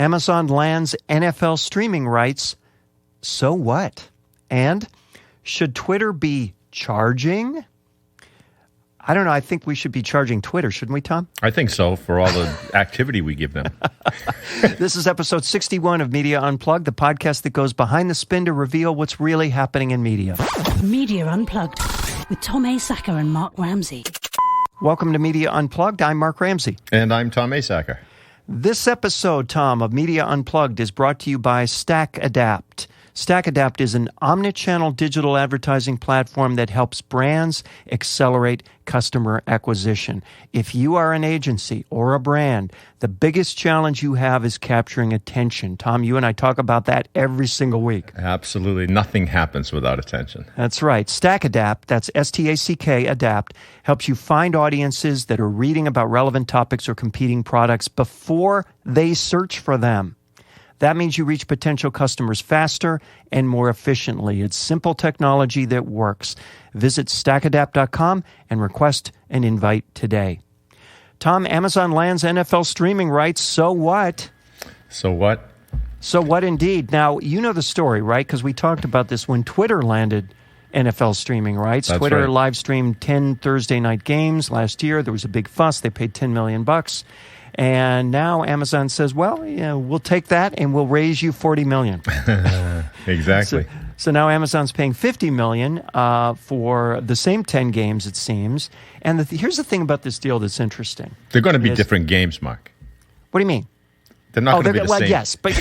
Amazon lands NFL streaming rights. So what? And should Twitter be charging? I don't know. I think we should be charging Twitter, shouldn't we, Tom? I think so, for all the activity we give them. This is episode 61 of Media Unplugged, the podcast that goes behind the spin to reveal what's really happening in media. Media Unplugged with Tom Asacker and Mark Ramsey. Welcome to Media Unplugged. I'm Mark Ramsey. And I'm Tom Asacker. This episode, Tom, of Media Unplugged is brought to you by StackAdapt. StackAdapt is an omnichannel digital advertising platform that helps brands accelerate customer acquisition. If you are an agency or a brand, the biggest challenge you have is capturing attention. Tom, you and I talk about that every single week. Absolutely. Nothing happens without attention. That's right. StackAdapt, that's S-T-A-C-K, Adapt, helps you find audiences that are reading about relevant topics or competing products before they search for them. That means you reach potential customers faster and more efficiently. It's simple technology that works. Visit stackadapt.com and request an invite today. Tom, Amazon lands NFL streaming rights. So what? So what? So what indeed. Now, you know the story, right? Because we talked about this when Twitter landed NFL streaming rights. That's Twitter right. live streamed 10 Thursday night games last year. There was a big fuss. They paid $10 million. And now Amazon says, well, yeah, we'll take that and we'll raise you $40 million. Exactly. So now Amazon's paying $50 million for the same 10 games, it seems. And here's the thing about this deal that's interesting. They're going to be different games, Mark. What do you mean? They're not going to be the well, same. Yes, but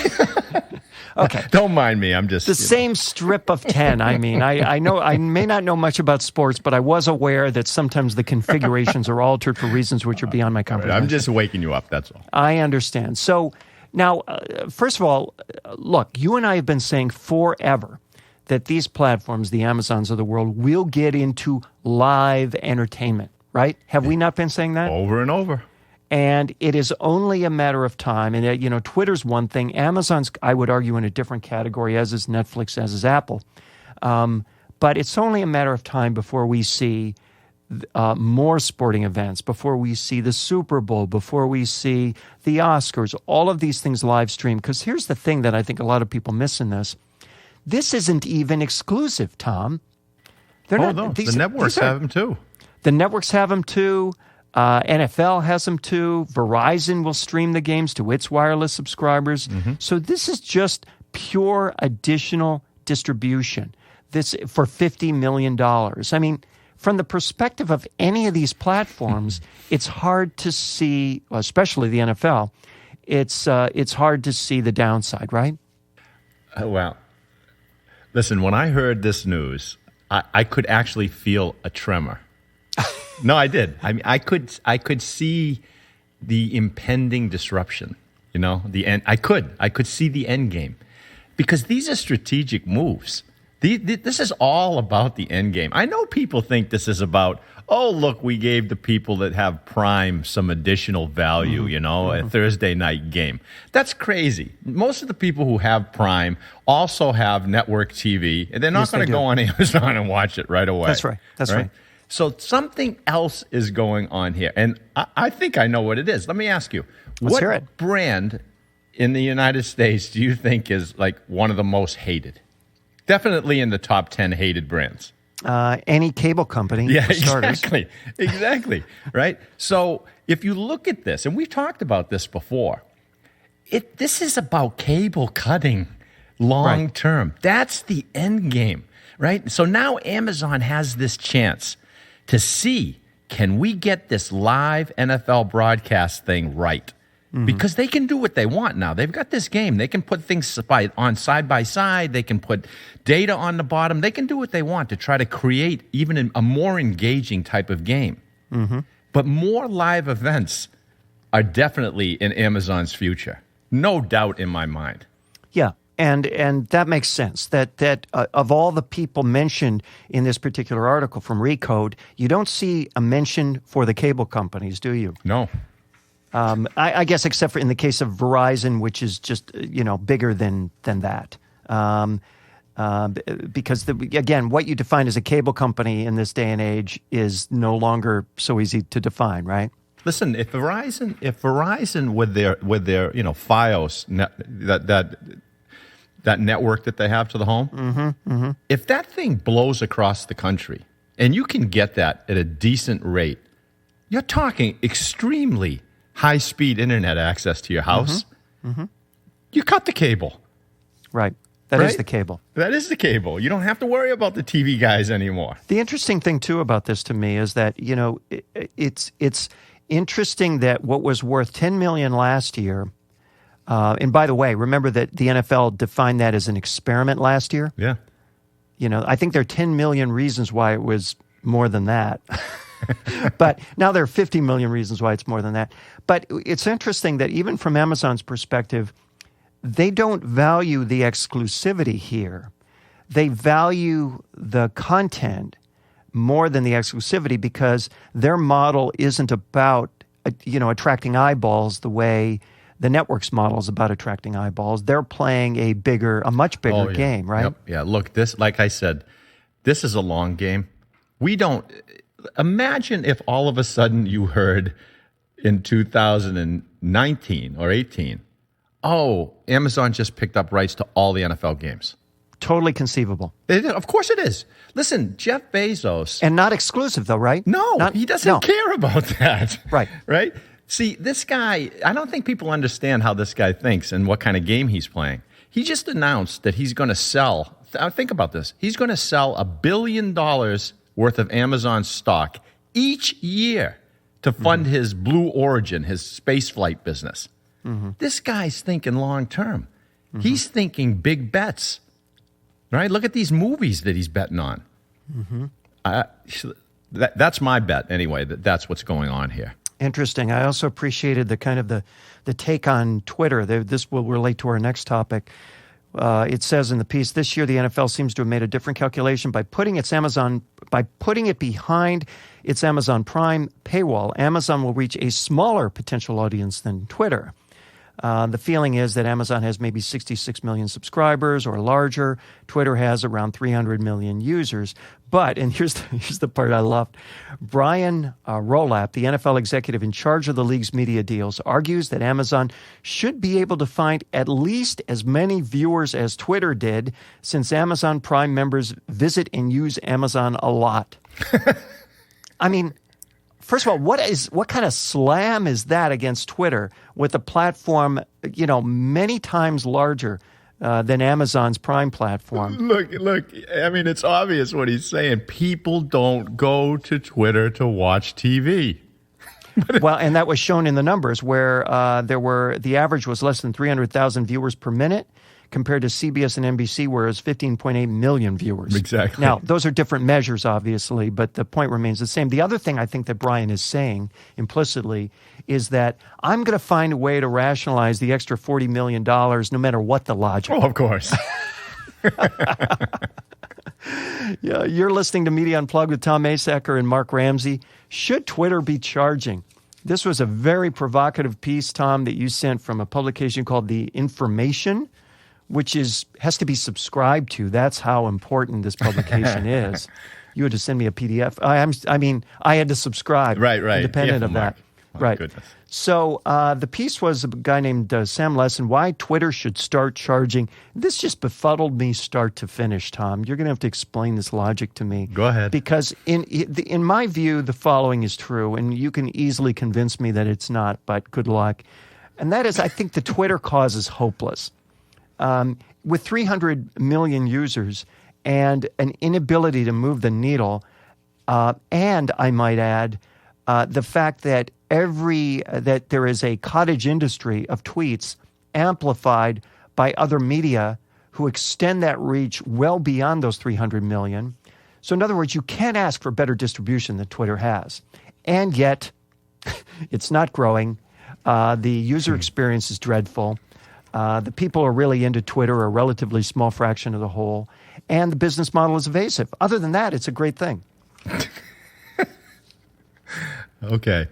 okay. Don't mind me. I'm just... The same strip of 10. I mean, I know I may not know much about sports, but I was aware that sometimes the configurations are altered for reasons which are beyond my comprehension. I'm just waking you up, that's all. I understand. So now, first of all, look, you and I have been saying forever that these platforms, the Amazons of the world, will get into live entertainment, right? Have we not been saying that? Over and over. And it is only a matter of time. And, Twitter's one thing. Amazon's, I would argue, in a different category, as is Netflix, as is Apple. But it's only a matter of time before we see more sporting events, before we see the Super Bowl, before we see the Oscars, all of these things live streamed. Because here's the thing that I think a lot of people miss in this. This isn't even exclusive, Tom. The networks have them too. The networks have them too. NFL has them too. Verizon will stream the games to its wireless subscribers. Mm-hmm. So this is just pure additional distribution. This for $50 million. I mean, from the perspective of any of these platforms, it's hard to see, especially the NFL. It's hard to see the downside, right? Well, listen. When I heard this news, I could actually feel a tremor. No, I did. I mean, I could see the impending disruption. The end. I could see the end game, because these are strategic moves. This is all about the end game. I know people think this is about, oh, look, we gave the people that have Prime some additional value, a Thursday night game. That's crazy. Most of the people who have Prime also have network TV, and they're not going to go on Amazon and watch it right away. That's right. That's right. So something else is going on here, and I think I know what it is. Let me ask you, what brand in the United States do you think is like one of the most hated? Definitely in the top 10 hated brands. Any cable company, for starters. Exactly, right? So if you look at this, and we've talked about this before, this is about cable cutting long term. Right. That's the end game, right? So now Amazon has this chance to see, can we get this live NFL broadcast thing right? Mm-hmm. Because they can do what they want now. They've got this game. They can put things on side by side. They can put data on the bottom. They can do what they want to try to create even a more engaging type of game. Mm-hmm. But more live events are definitely in Amazon's future. No doubt in my mind. Yeah. And that makes sense. That of all the people mentioned in this particular article from Recode, you don't see a mention for the cable companies, do you? No. I guess except for in the case of Verizon, which is just bigger than that. Because again, what you define as a cable company in this day and age is no longer so easy to define, right? Listen, if Verizon with their FiOS that network that they have to the home, if that thing blows across the country and you can get that at a decent rate, you're talking extremely high-speed internet access to your house. You cut the cable. Right. That is the cable. That is the cable. You don't have to worry about the TV guys anymore. The interesting thing, too, about this to me is that, it's interesting that what was worth $10 million last year, and by the way, remember that the NFL defined that as an experiment last year? Yeah. I think there are 10 million reasons why it was more than that. But now there are 50 million reasons why it's more than that. But it's interesting that even from Amazon's perspective, they don't value the exclusivity here. They value the content more than the exclusivity because their model isn't about, attracting eyeballs the way the network's model is about attracting eyeballs. They're playing a much bigger game, right? Yep. Yeah. Look, like I said, this is a long game. Imagine if all of a sudden you heard in 2019 or 18, Amazon just picked up rights to all the NFL games. Totally conceivable. Of course it is. Listen, Jeff Bezos. And not exclusive, though, right? No, he doesn't care about that. Right. Right? See, this guy, I don't think people understand how this guy thinks and what kind of game he's playing. He just announced that he's going to sell, think about this, he's going to sell $1 billion worth of Amazon stock each year to fund his Blue Origin, his space flight business. This guy's thinking long term. He's thinking big bets. Right? Look at these movies that he's betting on. That's my bet anyway. That's what's going on here. Interesting. I also appreciated the take on Twitter. This will relate to our next topic. It says in the piece, this year the NFL seems to have made a different calculation by putting it behind its Amazon Prime paywall. Amazon will reach a smaller potential audience than Twitter. The feeling is that Amazon has maybe 66 million subscribers or larger. Twitter has around 300 million users. But, and here's the part I loved, Brian Rolap, the NFL executive in charge of the league's media deals, argues that Amazon should be able to find at least as many viewers as Twitter did, since Amazon Prime members visit and use Amazon a lot. I mean, first of all, what kind of slam is that against Twitter with a platform, many times larger than Amazon's Prime platform? Look. I mean, it's obvious what he's saying. People don't go to Twitter to watch TV. Well, and that was shown in the numbers where the average was less than 300,000 viewers per minute, compared to CBS and NBC, where it's 15.8 million viewers. Exactly. Now, those are different measures, obviously, but the point remains the same. The other thing I think that Brian is saying implicitly is that I'm going to find a way to rationalize the extra $40 million no matter what the logic. Oh, of course. Yeah, you're listening to Media Unplugged with Tom Masacker and Mark Ramsey. Should Twitter be charging? This was a very provocative piece, Tom, that you sent from a publication called The Information, which has to be subscribed to. That's how important this publication is. You had to send me a PDF. I had to subscribe. Right. Independent of that. Right. Goodness. So the piece was a guy named Sam Lessin, Why Twitter Should Start Charging. This just befuddled me start to finish, Tom. You're going to have to explain this logic to me. Go ahead. Because in my view, the following is true, and you can easily convince me that it's not, but good luck. And that is, I think the Twitter cause is hopeless. With 300 million users and an inability to move the needle, and I might add, the fact that that there is a cottage industry of tweets amplified by other media who extend that reach well beyond those 300 million. So in other words, you can't ask for better distribution than Twitter has. And yet, it's not growing. The user experience is dreadful. The people who are really into Twitter are a relatively small fraction of the whole, and the business model is evasive. Other than that, it's a great thing. Okay.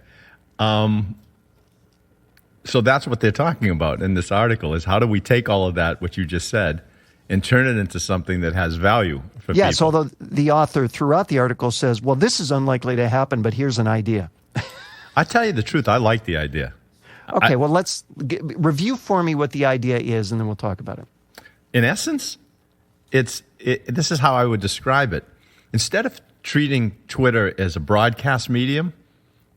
So that's what they're talking about in this article is how do we take all of that, what you just said, and turn it into something that has value for people? Yes, although the author throughout the article says, well, this is unlikely to happen, but here's an idea. I tell you the truth, I like the idea. Okay, well, let's review for me what the idea is, and then we'll talk about it. In essence, this is how I would describe it. Instead of treating Twitter as a broadcast medium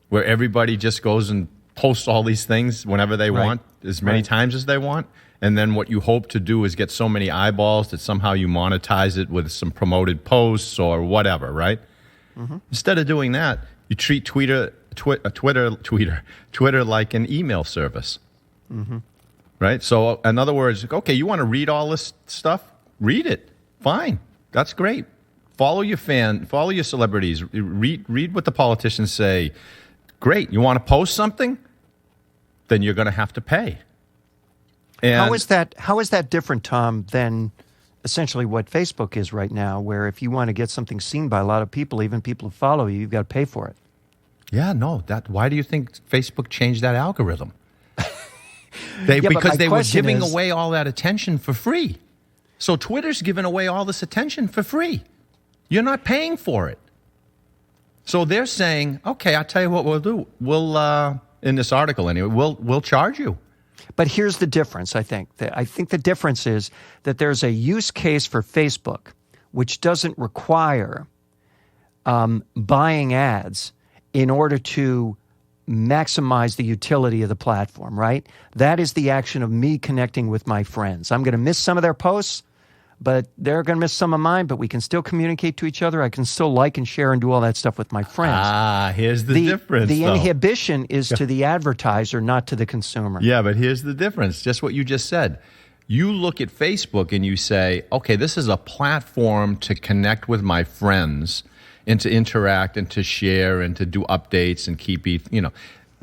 where everybody just goes and posts all these things whenever they want, as many times as they want, and then what you hope to do is get so many eyeballs that somehow you monetize it with some promoted posts or whatever, right? Mm-hmm. Instead of doing that, you treat Twitter like an email service, right? So, in other words, okay, you want to read all this stuff? Read it. Fine. That's great. Follow your celebrities. Read what the politicians say. Great. You want to post something? Then you're going to have to pay. And how is that different, Tom, than essentially what Facebook is right now, where if you want to get something seen by a lot of people, even people who follow you, you've got to pay for it? Yeah, no. Why do you think Facebook changed that algorithm? Because they were giving away all that attention for free. So Twitter's giving away all this attention for free. You're not paying for it. So they're saying, okay, I'll tell you what we'll do. We'll, in this article anyway, we'll charge you. But here's the difference, I think. I think the difference is that there's a use case for Facebook which doesn't require buying ads in order to maximize the utility of the platform, right? That is the action of me connecting with my friends. I'm going to miss some of their posts, but they're going to miss some of mine, but we can still communicate to each other. I can still like and share and do all that stuff with my friends. Here's the difference, The though. inhibition is to the advertiser, not to the consumer. Yeah, but here's the difference. Just what you just said. You look at Facebook and you say, okay, this is a platform to connect with my friends and to interact and to share and to do updates and keep,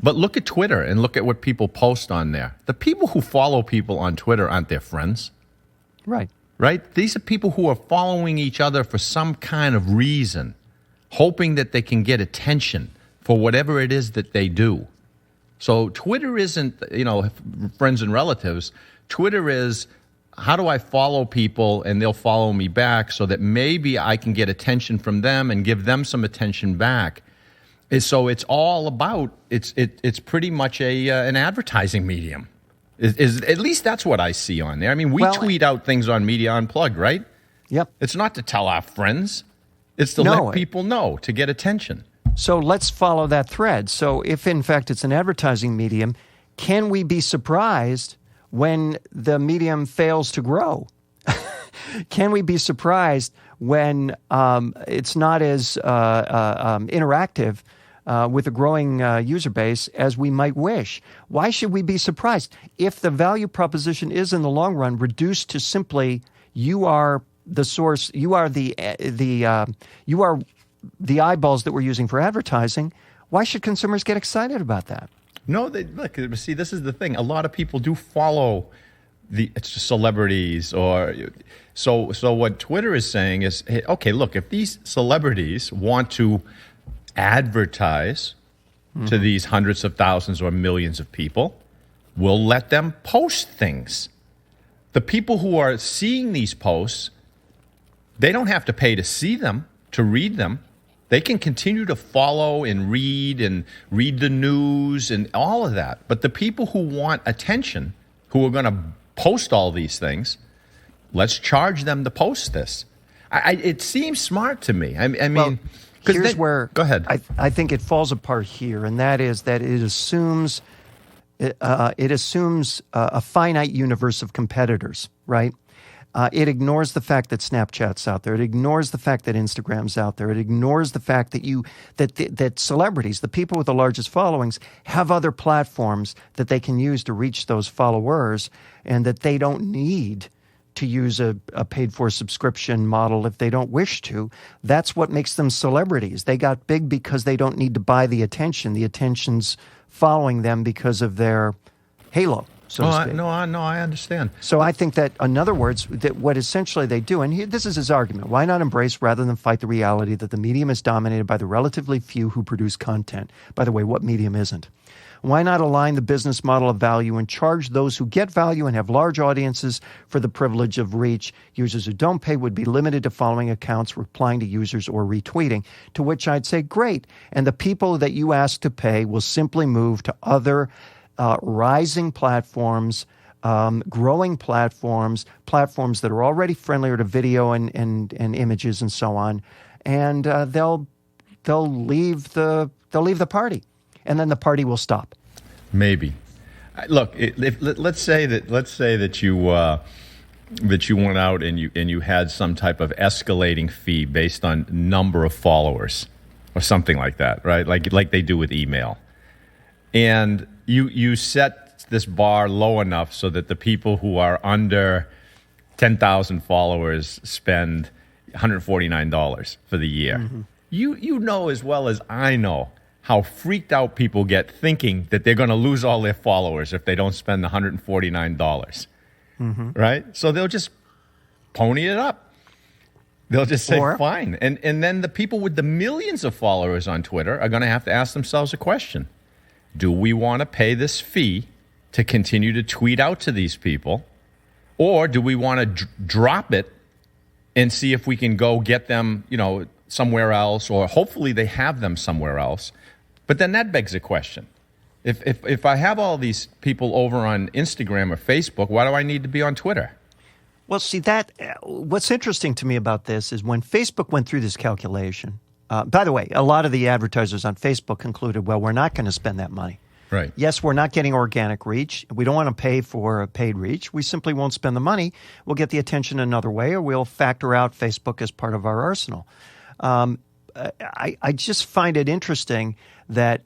But look at Twitter and look at what people post on there. The people who follow people on Twitter aren't their friends. Right. Right? These are people who are following each other for some kind of reason, hoping that they can get attention for whatever it is that they do. So Twitter isn't, friends and relatives. Twitter is, how do I follow people and they'll follow me back so that maybe I can get attention from them and give them some attention back. So it's all about, it's pretty much an advertising medium. At least that's what I see on there. I mean, we tweet out things on Media Unplugged, right? Yep. It's not to tell our friends. It's to let people know, to get attention. So let's follow that thread. So if, in fact, it's an advertising medium, can we be surprised when the medium fails to grow? Can we be surprised when it's not as interactive with a growing user base as we might wish? Why should we be surprised? If the value proposition is in the long run reduced to simply you are the source, you are the eyeballs that we're using for advertising, why should consumers get excited about that? No, look, see, this is the thing. A lot of people do follow the celebrities, or so what Twitter is saying is, hey, okay, look, if these celebrities want to advertise to these hundreds of thousands or millions of people, we'll let them post things. The people who are seeing these posts, they don't have to pay to see them, to read them. They can continue to follow and read the news and all of that. But the people who want attention, who are going to post all these things, let's charge them to post this. It seems smart to me. I mean, here's where go ahead. I think it falls apart here, and that is that it assumes a finite universe of competitors, right? It ignores the fact that Snapchat's out there. It ignores the fact that Instagram's out there. It ignores the fact that celebrities, the people with the largest followings, have other platforms that they can use to reach those followers, and that they don't need to use a paid-for subscription model if they don't wish to. That's what makes them celebrities. They got big because they don't need to buy the attention. The attention's following them because of their halo. So to speak. I understand. So I think that, in other words, that what essentially they do, and this is his argument, why not embrace rather than fight the reality that the medium is dominated by the relatively few who produce content? By the way, what medium isn't? Why not align the business model of value and charge those who get value and have large audiences for the privilege of reach? Users who don't pay would be limited to following accounts, replying to users, or retweeting, to which I'd say, great. And the people that you ask to pay will simply move to other rising platforms, growing platforms that are already friendlier to video and images and so on, and they'll leave the party, and then the party will stop. Maybe. Look, let's say that you went out and you had some type of escalating fee based on number of followers or something like that, right? Like they do with email, and you set this bar low enough so that the people who are under 10,000 followers spend $149 for the year. Mm-hmm. You know as well as I know how freaked out people get thinking that they're going to lose all their followers if they don't spend the $149, mm-hmm. right? So they'll just pony it up. They'll just say, fine. And then the people with the millions of followers on Twitter are going to have to ask themselves a question. Do we want to pay this fee to continue to tweet out to these people, or do we want to drop it and see if we can go get them, somewhere else, or hopefully they have them somewhere else? But then that begs a question. If I have all these people over on Instagram or Facebook, why do I need to be on Twitter? Well, see, what's interesting to me about this is when Facebook went through this calculation, by the way, a lot of the advertisers on Facebook concluded, well, we're not going to spend that money. Right. Yes, we're not getting organic reach. We don't want to pay for a paid reach. We simply won't spend the money. We'll get the attention another way, or we'll factor out Facebook as part of our arsenal. I just find it interesting that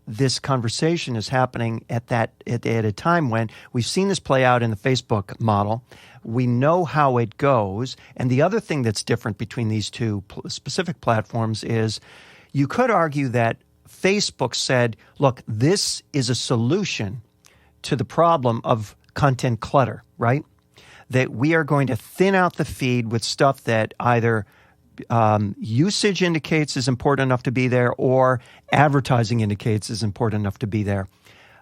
this conversation is happening at a time when we've seen this play out in the Facebook model. We know how it goes. And the other thing that's different between these two specific platforms is you could argue that Facebook said, look, this is a solution to the problem of content clutter, right? That we are going to thin out the feed with stuff that either usage indicates is important enough to be there or advertising indicates is important enough to be there.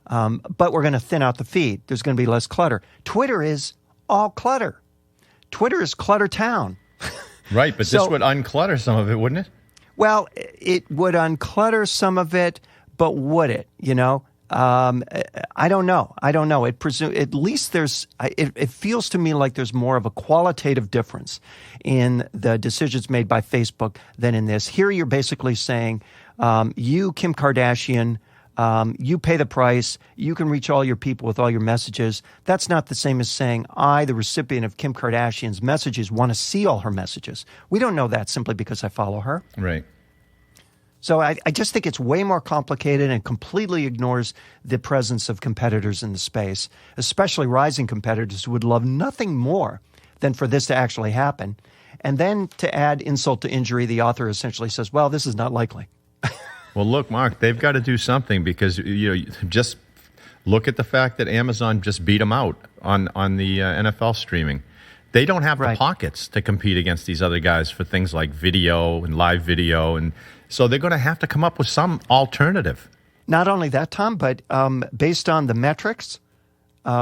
But we're going to thin out the feed. There's going to be less clutter. Twitter is all clutter. Twitter is clutter town. Right, but this would unclutter some of it, wouldn't it? Well, it would unclutter some of it, but would it? I don't know. At least it feels to me like there's more of a qualitative difference in the decisions made by Facebook than in this. Here you're basically saying, you, Kim Kardashian, you pay the price. You can reach all your people with all your messages. That's not the same as saying, I, the recipient of Kim Kardashian's messages, want to see all her messages. We don't know that simply because I follow her. Right. So I just think it's way more complicated and completely ignores the presence of competitors in the space, especially rising competitors who would love nothing more than for this to actually happen. And then to add insult to injury, the author essentially says, well, this is not likely. Well, look, Mark, they've got to do something because just look at the fact that Amazon just beat them out on the NFL streaming. They don't have the pockets to compete against these other guys for things like video and live video, and so they're going to have to come up with some alternative. Not only that, Tom, but based on the metrics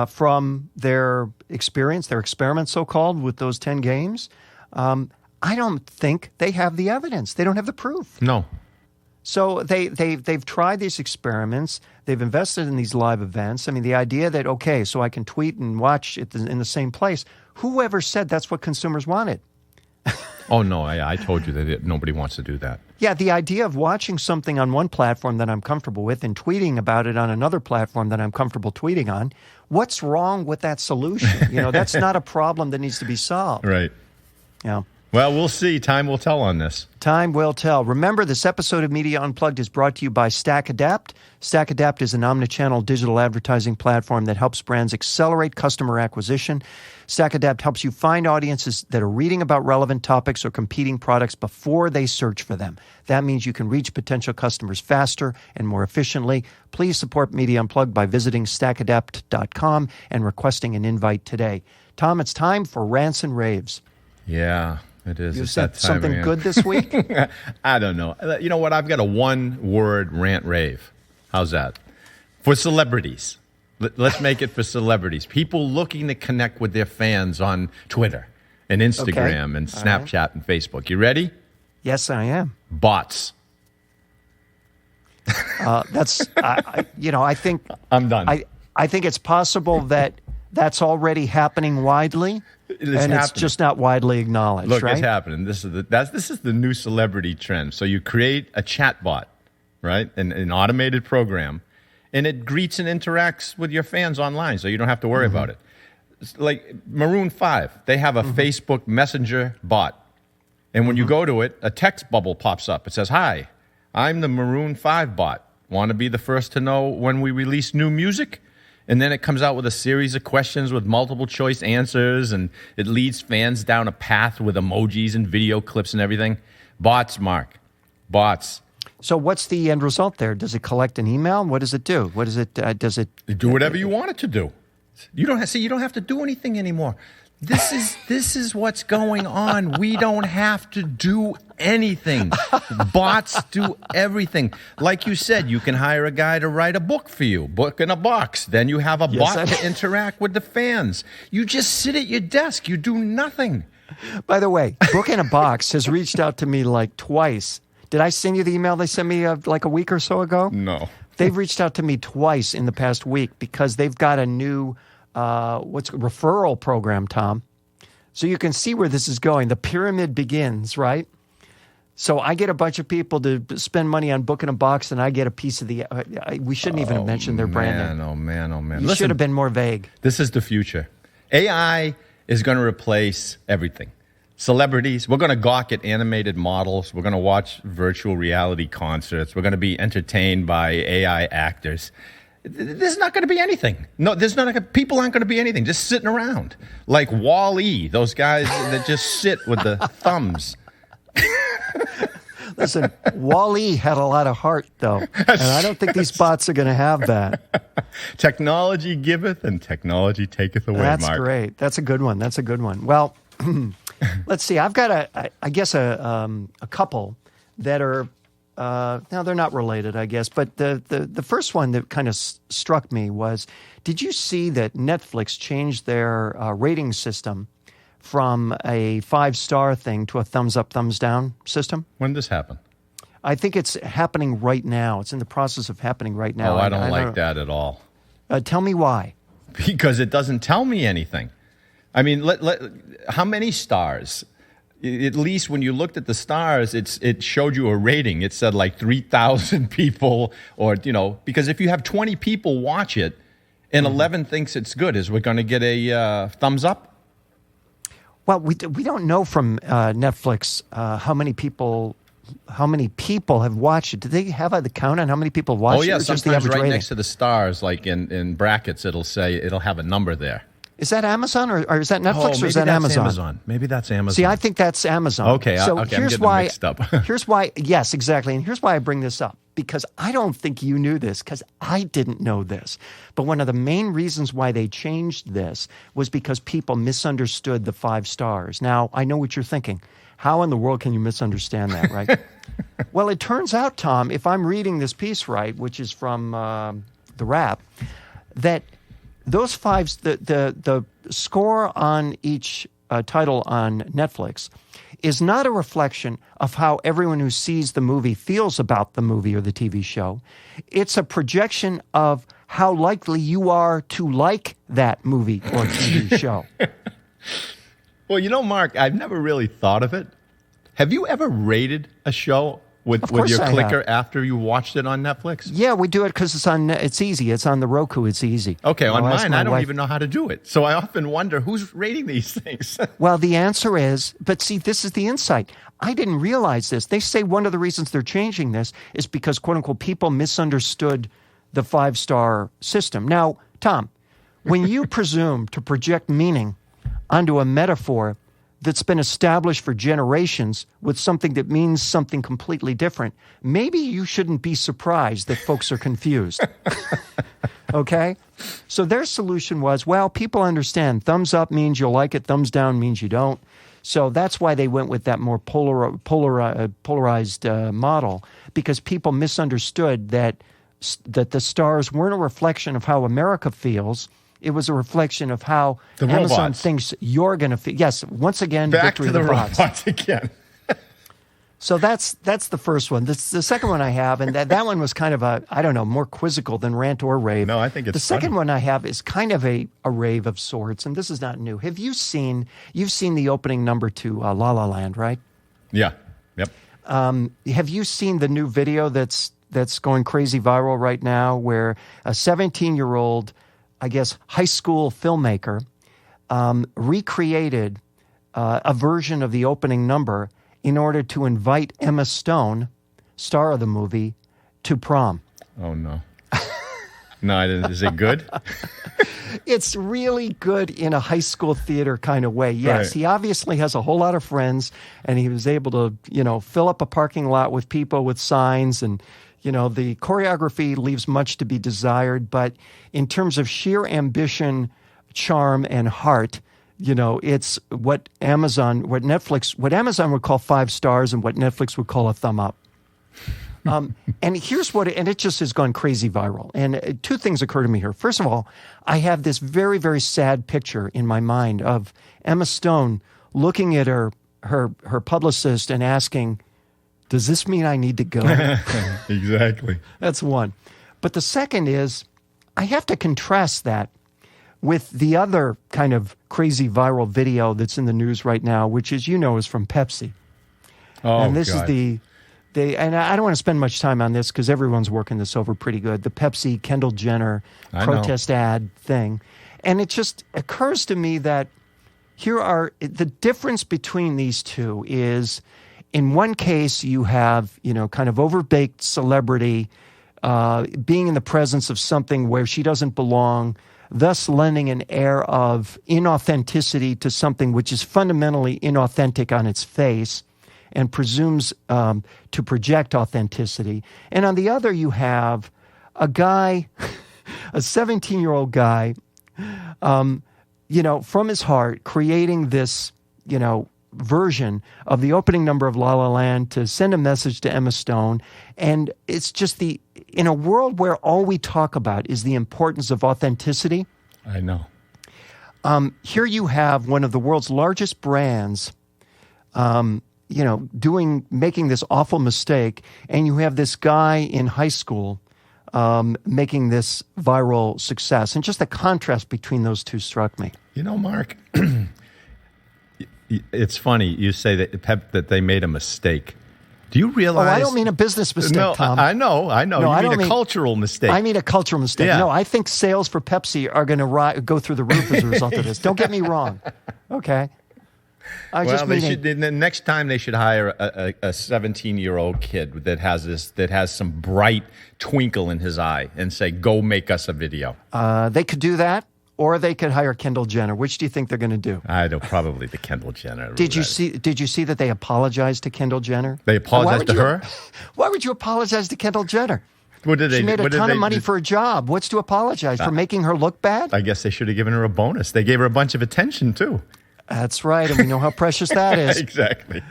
from their experience, their experiment so-called with those 10 games, I don't think they have the evidence. They don't have the proof. No. So they've tried these experiments. They've invested in these live events. I mean, the idea that, okay, so I can tweet and watch it in the same place. Whoever said that's what consumers wanted? Oh, no, I told you that nobody wants to do that. Yeah, the idea of watching something on one platform that I'm comfortable with and tweeting about it on another platform that I'm comfortable tweeting on, what's wrong with that solution? That's not a problem that needs to be solved. Right. Yeah. Well, we'll see. Time will tell on this. Time will tell. Remember, this episode of Media Unplugged is brought to you by StackAdapt. StackAdapt is an omnichannel digital advertising platform that helps brands accelerate customer acquisition. StackAdapt helps you find audiences that are reading about relevant topics or competing products before they search for them. That means you can reach potential customers faster and more efficiently. Please support Media Unplugged by visiting stackadapt.com and requesting an invite today. Tom, it's time for Rants and Raves. Yeah. It is. You said something good this week? I don't know. You know what? I've got a one-word rant rave. How's that? For celebrities. Let's make it for celebrities. People looking to connect with their fans on Twitter and Instagram and Snapchat and Facebook. You ready? Yes, I am. Bots. I think I'm done. I think it's possible that that's already happening widely, it's just not widely acknowledged. Look, right? it's happening. This is the new celebrity trend. So you create a chat bot, right? An automated program, and it greets and interacts with your fans online, so you don't have to worry about it. It's like Maroon 5, they have a Facebook Messenger bot. And when you go to it, a text bubble pops up. It says, "Hi, I'm the Maroon 5 bot. Want to be the first to know when we release new music?" And then it comes out with a series of questions with multiple choice answers, and it leads fans down a path with emojis and video clips and everything. Bots, Mark. Bots. So what's the end result there? Does it collect an email? What does it do? What is it? Does it do whatever you want it to do? You don't have to do anything anymore. This is what's going on. We don't have to do anything. Bots do everything. Like you said, you can hire a guy to write a book for you, book in a box. Then you have a bot to interact with the fans. You just sit at your desk. You do nothing. By the way, Book in a Box has reached out to me like twice. Did I send you the email they sent me like a week or so ago? No. They've reached out to me twice in the past week because they've got a new referral program, Tom. So you can see where this is going. The pyramid begins, right? So I get a bunch of people to spend money on Book in a Box, and I get a piece of the. We shouldn't even have mentioned their brand name. Oh man! You should have been more vague. This is the future. AI is going to replace everything. Celebrities, we're going to gawk at animated models. We're going to watch virtual reality concerts. We're going to be entertained by AI actors. There's not going to be anything. No, people aren't going to be anything. Just sitting around like Wall-E, those guys that just sit with the thumbs. Listen, Wall-E had a lot of heart, though, and I don't think these bots are going to have that. Technology giveth and technology taketh away. That's Mark. great. That's a good one. That's a good one. Well, let's see. I've got a couple that are. Now, they're not related, I guess, but the first one that kind of struck me was, did you see that Netflix changed their rating system from a 5-star thing to a thumbs up, thumbs down system? When did this happen? I think it's happening right now. It's in the process of happening right now. Oh, I don't like that at all. Tell me why. Because it doesn't tell me anything. I mean, how many stars? At least when you looked at the stars, it showed you a rating. It said like 3,000 people, or, because if you have 20 people watch it and 11 thinks it's good, is we going to get a thumbs up? Well, we don't know from Netflix how many people have watched it. Do they have the count on how many people watched it? Oh, yeah, or just the sometimes average right rating? next to the stars, like in brackets, it'll have a number there. Is that Amazon or is that Netflix or is that Amazon? Maybe that's Amazon. See, I think that's Amazon. Okay, so I'm here's getting why. mixed up. Here's why. Yes, exactly. And here's why I bring this up, because I don't think you knew this, because I didn't know this. But one of the main reasons why they changed this was because people misunderstood the 5 stars. Now, I know what you're thinking. How in the world can you misunderstand that, right? Well, it turns out, Tom, if I'm reading this piece right, which is from The Wrap, that those 5s, the score on each title on Netflix is not a reflection of how everyone who sees the movie feels about the movie or the TV show. It's a projection of how likely you are to like that movie or TV show. Well, Mark, I've never really thought of it. Have you ever rated a show with your clicker after you watched it on Netflix? Yeah, we do it because it's easy. It's on the Roku. It's easy. Okay, on mine, I don't even know how to do it. So I often wonder who's rating these things. Well, the answer is, but see, this is the insight. I didn't realize this. They say one of the reasons they're changing this is because, quote unquote, people misunderstood the 5-star system. Now, Tom, when you presume to project meaning onto a metaphor that's been established for generations with something that means something completely different, maybe you shouldn't be surprised that folks are confused. Okay? So their solution was, well, people understand thumbs up means you'll like it, thumbs down means you don't. So that's why they went with that more polarized model, because people misunderstood that that the stars weren't a reflection of how America feels. It was a reflection of how The Amazon robots. thinks you're going to feel. Yes, once again, Back victory to the of the bots. robots again. So that's the first one. This the second one I have, and that one was kind of more quizzical than rant or rave. No, I think it's the second funny. one I have is kind of a rave of sorts, and this is not new. You've seen the opening number to La La Land, right? Yeah. Yep. Have you seen the new video that's going crazy viral right now, where a 17-year-old, I guess, high school filmmaker recreated a version of the opening number in order to invite Emma Stone, star of the movie, to prom? Oh, no. No, I didn't. Is it good? It's really good in a high school theater kind of way. Yes, Right. He obviously has a whole lot of friends, and he was able to, fill up a parking lot with people with signs, and, the choreography leaves much to be desired. But in terms of sheer ambition, charm, and heart, it's what Amazon would call 5 stars and what Netflix would call a thumb up. And here's and it just has gone crazy viral. And two things occur to me here. First of all, I have this very, very sad picture in my mind of Emma Stone looking at her publicist and asking, does this mean I need to go? Exactly. That's one. But the second is, I have to contrast that with the other kind of crazy viral video that's in the news right now, which is from Pepsi. Oh, And this God. is and I don't want to spend much time on this because everyone's working this over pretty good. The Pepsi Kendall Jenner I know. protest ad thing. And it just occurs to me that the difference between these two is, in one case, you have, kind of overbaked celebrity being in the presence of something where she doesn't belong, thus lending an air of inauthenticity to something which is fundamentally inauthentic on its face and presumes to project authenticity. And on the other, you have a guy, a 17-year-old guy, from his heart, creating this, version of the opening number of La La Land to send a message to Emma Stone. And it's just in a world where all we talk about is the importance of authenticity. I know. Here you have one of the world's largest brands, making this awful mistake, and you have this guy in high school making this viral success. And just the contrast between those two struck me. Mark, it's funny you say that they made a mistake. Do you realize? Oh, I don't mean a business mistake, No, Tom. I know. No, I You don't mean a mean- cultural mistake. I mean a cultural mistake. Yeah. No, I think sales for Pepsi are going to go through the roof as a result of this. Don't get me wrong. Okay. The next time they should hire a 17-year-old kid that has some bright twinkle in his eye and say, "Go make us a video." They could do that, or they could hire Kendall Jenner. Which do you think they're going to do? I know, probably the Kendall Jenner. Did you see that they apologized to Kendall Jenner? They apologized to her? Why would you apologize to Kendall Jenner? What did they? She made a what did ton they- of money for a job. What's to apologize for making her look bad? I guess they should have given her a bonus. They gave her a bunch of attention too. That's right, and we know how precious that is. Exactly.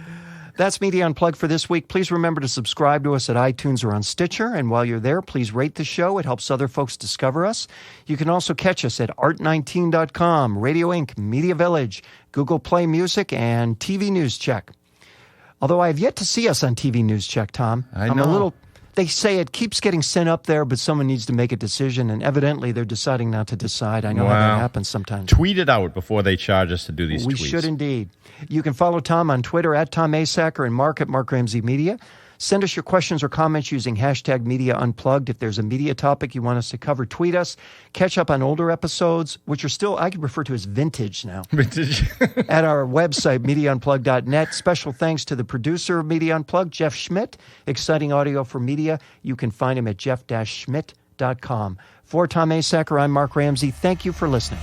That's Media Unplugged for this week. Please remember to subscribe to us at iTunes or on Stitcher. And while you're there, please rate the show. It helps other folks discover us. You can also catch us at art19.com, Radio Inc., Media Village, Google Play Music, and TV News Check. Although I have yet to see us on TV News Check, Tom. I'm know. a little... They say it keeps getting sent up there, but someone needs to make a decision, and evidently they're deciding not to decide. I know how that happens sometimes. Tweet it out before they charge us to do these We tweets. should indeed. You can follow Tom on Twitter at Tom Asacker and Mark at Mark Ramsey Media. Send us your questions or comments using hashtag Media Unplugged. If there's a media topic you want us to cover, tweet us. Catch up on older episodes, which are still, I could refer to as vintage now, at our website, MediaUnplugged.net. Special thanks to the producer of Media Unplugged, Jeff Schmidt. Exciting audio for media. You can find him at jeff-schmidt.com. For Tom Asacker, I'm Mark Ramsey. Thank you for listening.